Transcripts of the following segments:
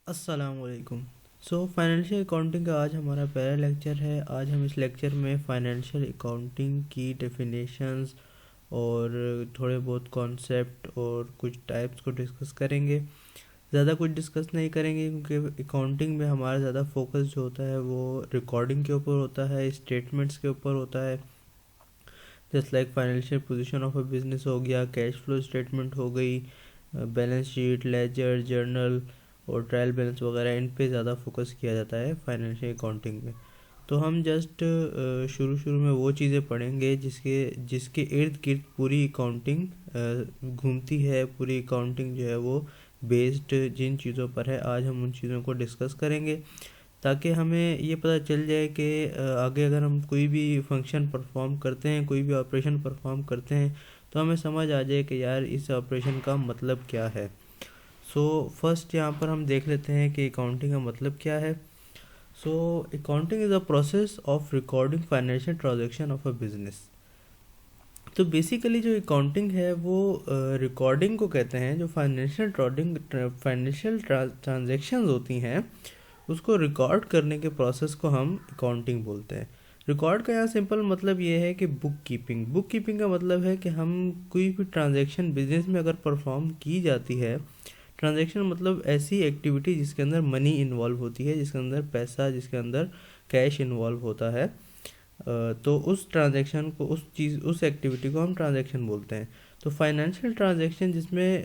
अस्सलामुअलैकुम। Financial accounting का आज हमारा पहला लेक्चर है। आज हम इस लेक्चर में फाइनेंशियल अकाउंटिंग की डेफिनेशंस और थोड़े बहुत कॉन्सेप्ट और कुछ टाइप्स को डिस्कस करेंगे। ज़्यादा कुछ डिस्कस नहीं करेंगे क्योंकि अकाउंटिंग में हमारा ज़्यादा फोकस जो होता है वो रिकॉर्डिंग के ऊपर होता है, स्टेटमेंट्स के ऊपर होता है। Just like financial position of a business हो गया, कैश फ्लो स्टेटमेंट हो गई, बैलेंस शीट, लेजर, जर्नल और ट्रायल बैलेंस वगैरह, इन पे ज़्यादा फोकस किया जाता है फाइनेंशियल अकाउंटिंग में। तो हम जस्ट शुरू में वो चीज़ें पढ़ेंगे जिसके जिसके इर्द गिर्द पूरी अकाउंटिंग घूमती है। पूरी अकाउंटिंग जो है वो बेस्ड जिन चीज़ों पर है, आज हम उन चीज़ों को डिस्कस करेंगे ताकि हमें ये पता चल जाए कि आगे अगर हम कोई भी फंक्शन परफॉर्म करते हैं, कोई भी ऑपरेशन परफॉर्म करते हैं, तो हमें समझ आ जाए कि यार इस ऑपरेशन का मतलब क्या है। फर्स्ट यहाँ पर हम देख लेते हैं कि अकाउंटिंग का मतलब क्या है। Accounting is a process of recording financial transaction of a business. तो बेसिकली जो अकाउंटिंग है वो रिकॉर्डिंग को कहते हैं। जो फाइनेंशियल ट्रांजेक्शन होती हैं उसको रिकॉर्ड करने के प्रोसेस को हम अकाउंटिंग बोलते हैं। रिकॉर्ड का यहाँ सिंपल मतलब ये है कि बुक कीपिंग का मतलब है कि हम कोई भी ट्रांजैक्शन बिजनेस में अगर परफॉर्म की जाती है, ट्रांजैक्शन मतलब ऐसी एक्टिविटी जिसके अंदर मनी इन्वॉल्व होती है, जिसके अंदर पैसा, जिसके अंदर कैश इन्वॉल्व होता है, तो उस ट्रांजैक्शन को, उस एक्टिविटी को हम ट्रांजैक्शन बोलते हैं। तो फाइनेंशियल ट्रांजैक्शन जिसमें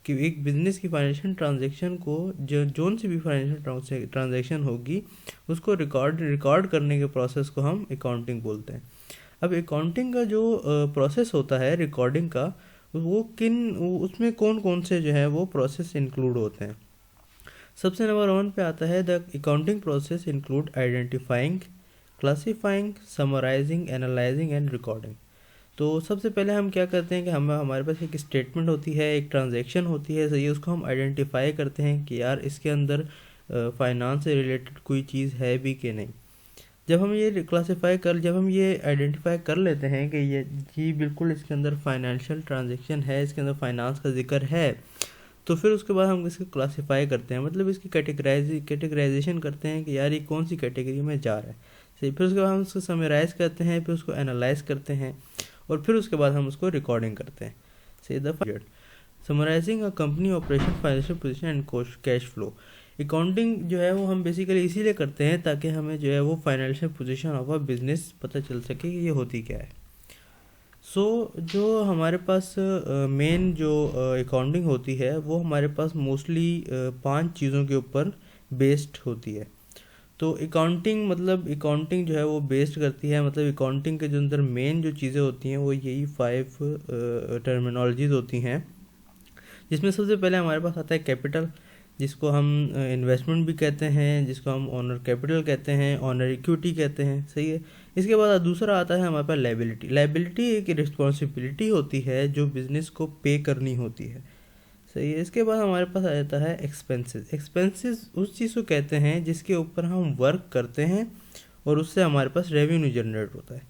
कि एक बिजनेस की फाइनेंशियल ट्रांजैक्शन को जोन सी भी फाइनेंशियल ट्रांजैक्शन होगी उसको रिकॉर्ड करने के प्रोसेस को हम अकाउंटिंग बोलते हैं। अब अकाउंटिंग का जो प्रोसेस होता है रिकॉर्डिंग का, उसमें कौन कौन से जो है वो प्रोसेस इंक्लूड होते हैं। सबसे नंबर 1 पे आता है the accounting process include identifying, classifying, summarising, analysing and recording. तो सबसे पहले हम क्या करते हैं कि हमारे पास एक स्टेटमेंट होती है, एक ट्रांजैक्शन होती है, सही है, उसको हम आइडेंटिफाई करते हैं कि यार इसके अंदर फाइनेंस से रिलेटेड कोई चीज़ है भी कि नहीं। जब हम ये आइडेंटिफाई कर लेते हैं कि ये जी बिल्कुल इसके अंदर फाइनेंशियल ट्रांजैक्शन है, इसके अंदर फाइनेंस का जिक्र है, तो फिर उसके बाद हम इसको क्लासीफाई करते हैं, मतलब इसकी कैटेगराइजेशन करते हैं कि यार ये कौन सी कैटेगरी में जा रहा है। सही, फिर उसके बाद हम उसको समराइज करते हैं, फिर उसको एनालाइज करते हैं और फिर उसके बाद हम उसको रिकॉर्डिंग करते हैं। सही, the summarising a company operation, financial position and cash flow. Accounting जो है वो हम बेसिकली इसीलिए करते हैं ताकि हमें जो है वो financial position of a business पता चल सके कि ये होती क्या है। जो हमारे पास मेन जो अकाउंटिंग होती है वो हमारे पास मोस्टली 5 चीज़ों के ऊपर बेस्ड होती है। तो अकाउंटिंग जो है वो बेस्ड करती है, मतलब अकाउंटिंग के जो अंदर मेन जो चीज़ें होती हैं वो यही 5 टर्मिनोलॉजीज होती हैं, जिसमें सबसे पहले हमारे पास आता है कैपिटल, जिसको हम इन्वेस्टमेंट भी कहते हैं, जिसको हम ऑनर कैपिटल कहते हैं, ऑनर इक्विटी कहते हैं। सही है। इसके बाद दूसरा आता है हमारे पास लाइबिलिटी एक रिस्पॉन्सिबिलिटी होती है जो बिजनेस को पे करनी होती है। सही है। इसके बाद हमारे पास आ जाता है एक्सपेंसेस उस चीज़ को कहते हैं जिसके ऊपर हम वर्क करते हैं और उससे हमारे पास रेवेन्यू जनरेट होता है।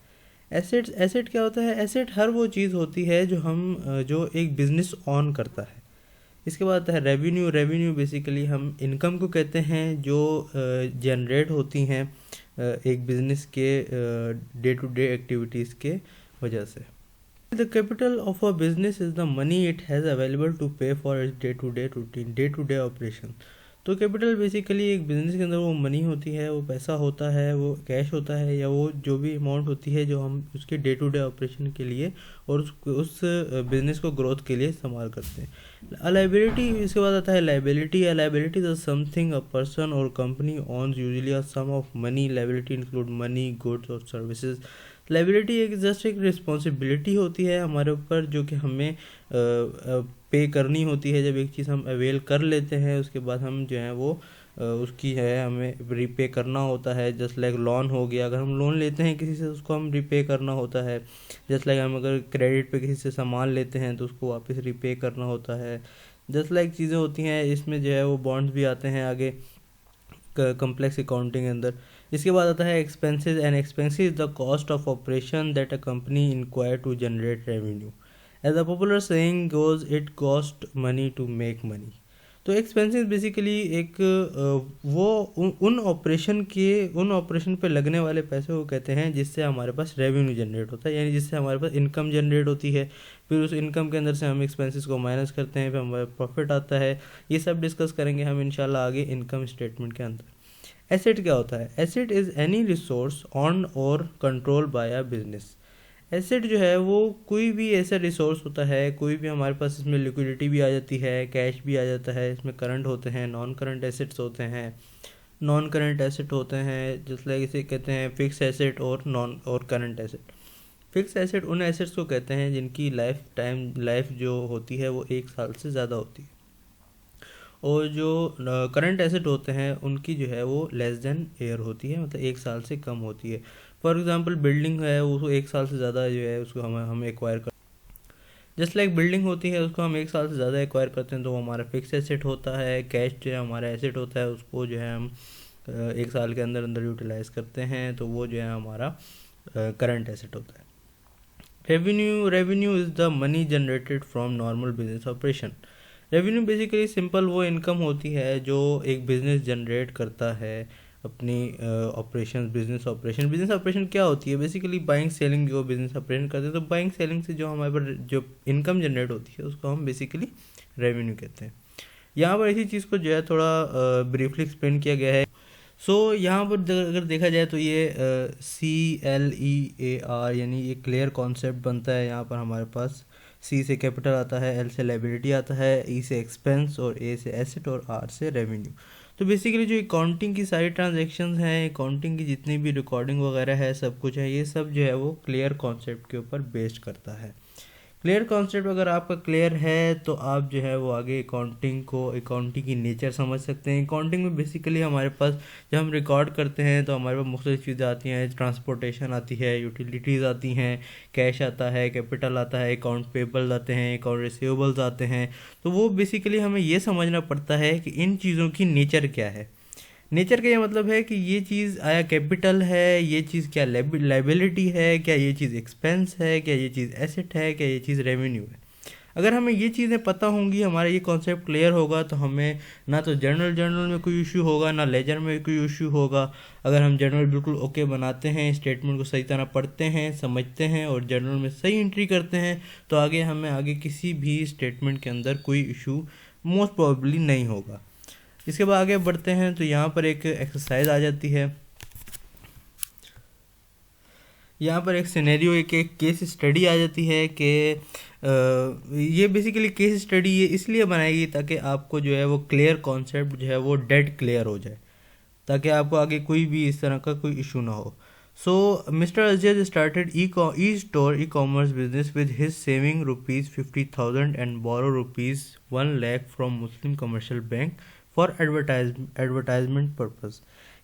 एसेट क्या होता है? एसेट हर वो चीज़ होती है जो एक बिज़नेस ऑन करता है। इसके बाद आता है रेवेन्यू बेसिकली हम इनकम को कहते हैं जो जनरेट होती हैं एक बिज़नेस के डे टू डे एक्टिविटीज़ के वजह से। The capital of a business is the money it has available to pay for its day to day operation। तो कैपिटल बेसिकली एक बिजनेस के अंदर वो मनी होती है, वो पैसा होता है, वो कैश होता है, या वो जो भी अमाउंट होती है जो हम उसके डे टू डे ऑपरेशन के लिए और उस बिजनेस को ग्रोथ के लिए इस्तेमाल करते हैं। लाइबिलिटी, इसके बाद आता है liability is something a person और company owns usually a sum of money. Liability include money, goods और सर्विसेज। लाइबिलिटी एक जस्ट एक रिस्पॉन्सिबिलिटी होती है हमारे ऊपर जो कि हमें पे करनी होती है। जब एक चीज़ हम अवेल कर लेते हैं उसके बाद हम जो है वो उसकी है हमें रिपे करना होता है। जस्ट लाइक लोन हो गया, अगर हम लोन लेते हैं किसी से उसको हम रिपे करना होता है। जस्ट लाइक हम अगर क्रेडिट पे किसी से सामान लेते हैं तो उसको वापस रिपे करना होता है। जस्ट लाइक चीज़ें होती हैं। इसमें जो है वो बॉन्ड्स भी आते हैं आगे कम्प्लेक्स अकाउंटिंग के अंदर। इसके बाद आता है expenses is the cost of operation that a company inquire to generate revenue. As a popular saying goes, it cost money to make money. तो एक्सपेंसेस बेसिकली एक वो उन ऑपरेशन पे लगने वाले पैसे को कहते हैं जिससे हमारे पास रेवेन्यू जनरेट होता है, यानी जिससे हमारे पास इनकम जनरेट होती है। फिर उस इनकम के अंदर से हम एक्सपेंसेस को माइनस करते हैं, फिर हमारा प्रॉफिट आता है। ये सब डिस्कस करेंगे हम इंशाल्लाह आगे इनकम स्टेटमेंट के अंदर। एसेट क्या होता है? Asset is any resource own or control by a business. Asset जो है वो कोई भी ऐसा रिसोर्स होता है, कोई भी हमारे पास इसमें लिक्विडिटी भी आ जाती है, कैश भी आ जाता है, इसमें करंट होते हैं, नॉन करंट एसेट्स होते हैं। नॉन करंट एसेट होते हैं जिस लाइक इसे कहते हैं फिक्स एसेट और करंट एसेट। फिक्स एसेट उन एसेट्स को कहते हैं जिनकी लाइफ जो होती है वो 1 साल से ज़्यादा होती है, और जो करंट एसेट होते हैं उनकी जो है वो लेस देन ईयर होती है, मतलब 1 साल से कम होती है। फॉर एग्जांपल बिल्डिंग है, उसको 1 साल से ज़्यादा जो है उसको हम एक्वायर कर, जस्ट लाइक बिल्डिंग होती है उसको हम 1 साल से ज़्यादा एक्वायर करते हैं तो वो हमारा फिक्स एसेट होता है। कैश जो है हमारा एसेट होता है, उसको जो है हम 1 साल के अंदर अंदर यूटिलाइज करते हैं तो वो जो है हमारा करंट एसेट होता है। Revenue is the money generated from normal business operation. Revenue basically simple वो इनकम होती है जो एक बिज़नेस जनरेट करता है अपनी बिजनेस ऑपरेशन क्या होती है? बेसिकली बाइंग सेलिंग जो बिजनेस ऑपरेशन करते हैं, तो बाइंग सेलिंग से जो हमारे पर जो इनकम जनरेट होती है उसको हम बेसिकली रेवेन्यू कहते हैं। यहाँ पर इसी चीज़ को जो है थोड़ा ब्रीफली एक्सप्लेन किया गया है। यहाँ पर अगर देखा जाए तो ये CLEAR यानी ये क्लियर कॉन्सेप्ट बनता है। यहाँ पर हमारे पास C से कैपिटल आता है, L से लाइबिलिटी आता है, E से एक्सपेंस और A से एसेट और R से रेवेन्यू। तो बेसिकली जो अकाउंटिंग की सारी ट्रांजैक्शंस हैं, अकाउंटिंग की जितनी भी रिकॉर्डिंग वगैरह है, सब कुछ है, ये सब जो है वो क्लियर कॉन्सेप्ट के ऊपर बेस्ड करता है। क्लियर कॉन्सेप्ट अगर आपका क्लियर है तो आप जो है वो आगे अकाउंटिंग की नेचर समझ सकते हैं। अकाउंटिंग में बेसिकली हमारे पास जब हम रिकॉर्ड करते हैं तो हमारे पास मुख्तलिफ चीज़ें आती हैं, ट्रांसपोर्टेशन आती है, यूटिलिटीज़ आती हैं, कैश आता है, कैपिटल आता है, अकाउंट पेबल आते हैं, अकाउंट रिसीवेबल्स आते हैं। तो वो बेसिकली हमें ये समझना पड़ता है कि इन चीज़ों की नेचर क्या है। नेचर का ये मतलब है कि ये चीज़ आया कैपिटल है, ये चीज़ क्या लाइबिलिटी है, क्या ये चीज़ एक्सपेंस है, क्या ये चीज़ एसेट है, क्या ये चीज़ रेवेन्यू है। अगर हमें ये चीज़ें पता होंगी, हमारा ये कॉन्सेप्ट क्लियर होगा, तो हमें ना तो जर्नल में कोई इशू होगा, ना लेजर में कोई इशू होगा। अगर हम जर्नल बिल्कुल ओके बनाते हैं, स्टेटमेंट को सही तरह पढ़ते हैं, समझते हैं और जर्नल में सही एंट्री करते हैं, तो आगे किसी भी स्टेटमेंट के अंदर कोई इशू मोस्ट प्रोबेबली नहीं होगा। इसके बाद आगे बढ़ते हैं तो यहाँ पर एक एक्सरसाइज आ जाती है। यहाँ पर एक सिनेरियो एक केस स्टडी आ जाती है कि ये बेसिकली केस स्टडी ये इसलिए बनाएगी ताकि आपको जो है वो क्लियर कॉन्सेप्ट जो है वो डेड क्लियर हो जाए, ताकि आपको आगे कोई भी इस तरह का कोई इशू ना हो। So Mister Ajay started e store e commerce business with his saving ₹50,000 and borrow ₹1 lakh from Muslim commercial bank for advertisement purpose.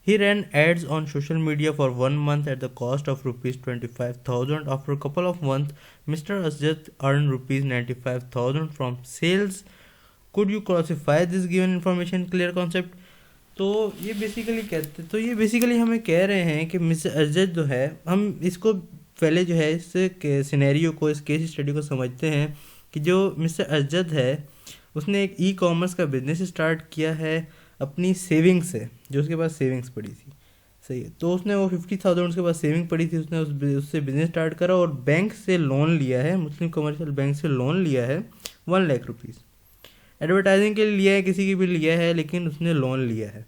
He ran ads on social media for 1 month at the cost of ₹25,000. After a couple of months, Mr. Asjad earned ₹95,000 from sales. Could you classify this given information? Clear concept? तो ये basically हमें कह रहे हैं कि mister अजद जो है, हम इसको पहले जो है इस सिनेरियो को, इस केस स्टडी को समझते हैं कि जो मिस्टर अजद है उसने एक ई-कॉमर्स का बिज़नेस स्टार्ट किया है अपनी सेविंग से, जो उसके पास सेविंग्स पड़ी थी। सही है, तो उसने वो 50,000 उसके पास सेविंग पड़ी थी, उसने उससे बिज़नेस स्टार्ट करा और बैंक से लोन लिया है, मुस्लिम कमर्शियल बैंक से लोन लिया है ₹1 लाख। एडवर्टाइजिंग के लिए लिया है, किसी की भी लिया है, लेकिन उसने लोन लिया है।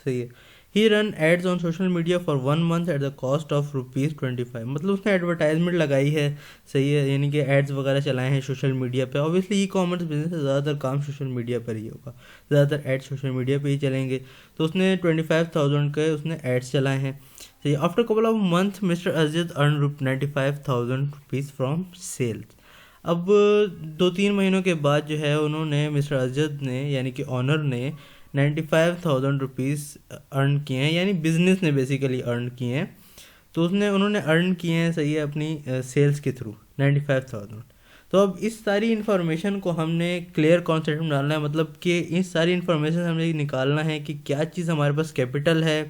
सही है। He run ads on social media for 1 month at the cost of ₹25, मतलब उसने एडवर्टाइजमेंट लगाई है। सही है, यानी कि एड्स वगैरह चलाए हैं सोशल मीडिया पे। ऑब्वियसली ई कॉमर्स बिजनेस है, ज़्यादातर काम सोशल मीडिया पर ही होगा, ज़्यादातर एड्स सोशल मीडिया पे ही चलेंगे। तो उसने 25,000 के उसने एड्स चलाए हैं। सही, after couple of month mister अजद अर्न ₹95,000 फ्रॉम सेल्स। अब 2-3 महीनों के बाद जो है उन्होंने मिस्टर अजद ने यानी कि ऑनर ने ₹95,000 अर्न किए हैं, यानी बिजनेस ने बेसिकली अर्न किए हैं। तो उन्होंने अर्न किए हैं, सही है, अपनी सेल्स के थ्रू 95,000। तो अब इस सारी इन्फॉर्मेशन को हमने क्लियर कॉन्सेप्ट में डालना है, मतलब कि इस सारी इन्फॉर्मेशन हमें निकालना है कि क्या चीज़ हमारे पास कैपिटल है,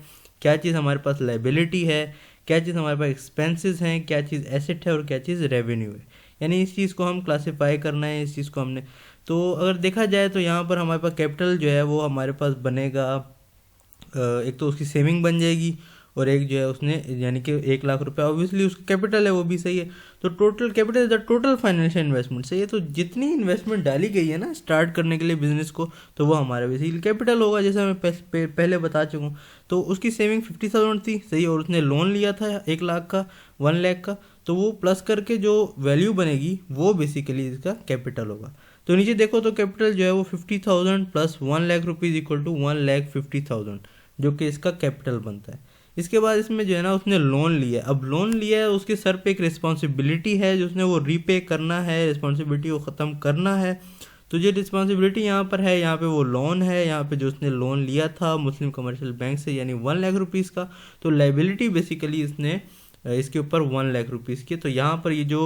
क्या चीज़ हमारे पास लाइबिलिटी है, क्या चीज़ हमारे पास एक्सपेंसेस हैं, क्या चीज़ एसेट है और क्या चीज़ रेवेन्यू है। यानी इस चीज़ को हम क्लासीफाई करना है, इस चीज़ को हमने तो अगर देखा जाए तो यहाँ पर हमारे पास कैपिटल जो है वो हमारे पास बनेगा, एक तो उसकी सेविंग बन जाएगी और एक जो है उसने यानी कि 1 लाख रुपए ऑब्वियसली उसका कैपिटल है, वो भी सही है। तो total capital is the total financial investment, सही है। तो जितनी इन्वेस्टमेंट डाली गई है ना स्टार्ट करने के लिए बिजनेस को, तो वो हमारा बेसिकली कैपिटल होगा, जैसे मैं पहले बता चुका हूँ। तो उसकी सेविंग 50,000 थी, सही, और उसने लोन लिया था 1 लाख का, 1 लाख का, तो वो प्लस करके जो वैल्यू बनेगी वो बेसिकली इसका कैपिटल होगा। तो नीचे देखो तो कैपिटल जो है वो 50,000 plus 1 lakh rupees equal to 1,50,000 जो कि इसका कैपिटल बनता है। इसके बाद इसमें जो है ना उसने लोन लिया है। अब लोन लिया है, उसके सर पे एक रिस्पॉन्सिबिलिटी है जो उसने वो रीपे करना है, रिस्पॉन्सिबिलिटी को ख़त्म करना है। तो जो रिस्पॉन्सिबिलिटी यहाँ पर है, यहाँ पे वो लोन है, यहाँ पे जो उसने लोन लिया था मुस्लिम कमर्शियल बैंक से यानी 1 लाख रुपीज़ का। तो लाइबिलिटी बेसिकली इसने इसके ऊपर 1 लाख रुपीज़ की। तो यहाँ पर ये जो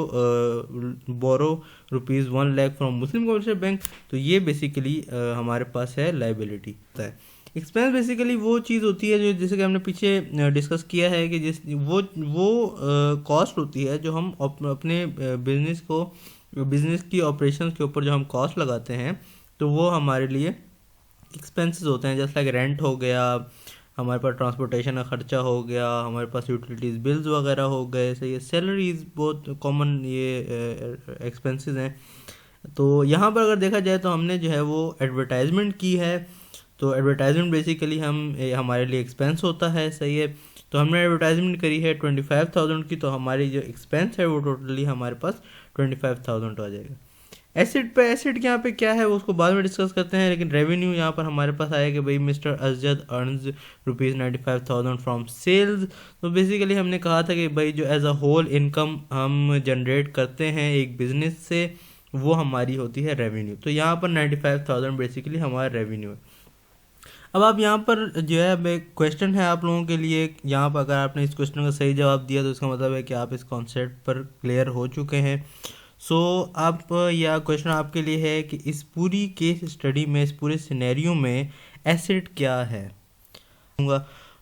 borrow rupees 1 lakh from Muslim commercial bank, तो ये बेसिकली हमारे पास है लाइबिलिटी होता है। एक्सपेंस बेसिकली वो चीज़ होती है जो जैसे कि हमने पीछे डिस्कस किया है कि जिस वो कॉस्ट होती है जो हम अपने बिजनेस की ऑपरेशंस के ऊपर जो हम कॉस्ट लगाते हैं, तो वो हमारे लिए एक्सपेंसेस होते हैं। जैसे लाइक रेंट हो गया, हमारे पास ट्रांसपोर्टेशन का खर्चा हो गया, हमारे पास यूटिलिटीज़ बिल्स वगैरह हो गए, सही है। सैलरीज बहुत कॉमन ये एक्सपेंसेस हैं। तो यहाँ पर अगर देखा जाए तो हमने जो है वो एडवर्टाइजमेंट की है। तो एडवर्टाइजमेंट बेसिकली हमारे लिए एक्सपेंस होता है, सही है। तो हमने एडवर्टाइजमेंट करी है 25,000 की, तो हमारी जो एक्सपेंस है वो टोटली हमारे पास 25,000 आ जाएगा। एसेट यहाँ पे क्या है वो उसको बाद में डिस्कस करते हैं, लेकिन रेवेन्यू यहाँ पर हमारे पास आया कि भाई मिस्टर अजद अर्न्स ₹95,000 फ्रॉम सेल्स। तो बेसिकली हमने कहा था कि भाई जो एज अ होल इनकम हम जनरेट करते हैं एक बिजनेस से, वो हमारी होती है रेवेन्यू। तो यहाँ पर 95,000 बेसिकली हमारा रेवेन्यू है। अब आप यहाँ पर जो है अब एक क्वेश्चन है आप लोगों के लिए, यहाँ पर अगर आपने इस क्वेश्चन का सही जवाब दिया तो इसका मतलब है कि आप इस कॉन्सेप्ट पर क्लियर हो चुके हैं। सो आप यह क्वेश्चन आपके लिए है कि इस पूरी केस स्टडी में, इस पूरे सिनेरियो में एसेट क्या है।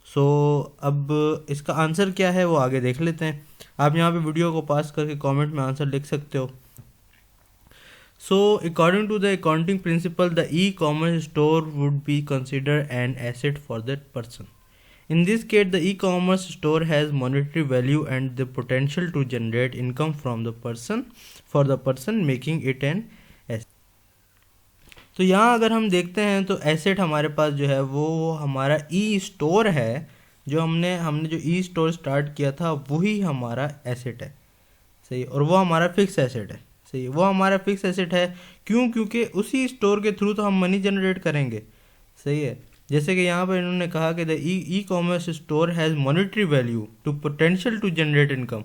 सो अब इसका आंसर क्या है वो आगे देख लेते हैं। आप यहाँ पे वीडियो को पास करके कमेंट में आंसर लिख सकते हो। So, according to the accounting principle, the e-commerce store would be considered an asset for that person. In this case, the e-commerce store has monetary value and the potential to generate income from the person, for the person making it an asset. तो यहाँ अगर हम देखते हैं तो asset हमारे पास जो है वो हमारा ई स्टोर है। जो हमने जो ई स्टोर स्टार्ट किया था वही हमारा एसेट है, सही, और वो हमारा फिक्स एसेट है, सही, वो हमारा फिक्स एसेट है। क्यों? क्योंकि उसी स्टोर के थ्रू तो हम मनी जनरेट करेंगे, सही है। जैसे कि यहाँ पर इन्होंने कहा कि the e commerce store has monetary value to potential to generate income,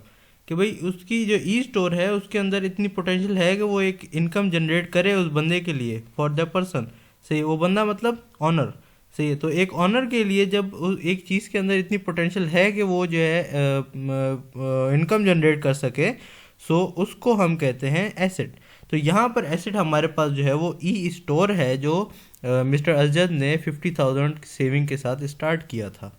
कि भाई उसकी जो ई स्टोर है उसके अंदर इतनी पोटेंशियल है कि वो एक इनकम जनरेट करे उस बंदे के लिए, फॉर द पर्सन, सही। वो बंदा मतलब ऑनर, सही है। तो एक ऑनर के लिए जब एक चीज़ के अंदर इतनी पोटेंशियल है कि वो जो है इनकम जनरेट कर सके, सो उसको हम कहते हैं एसेट। तो यहाँ पर एसेट हमारे पास जो है वो ई स्टोर है जो मिस्टर अजद ने 50,000 सेविंग के साथ स्टार्ट किया था।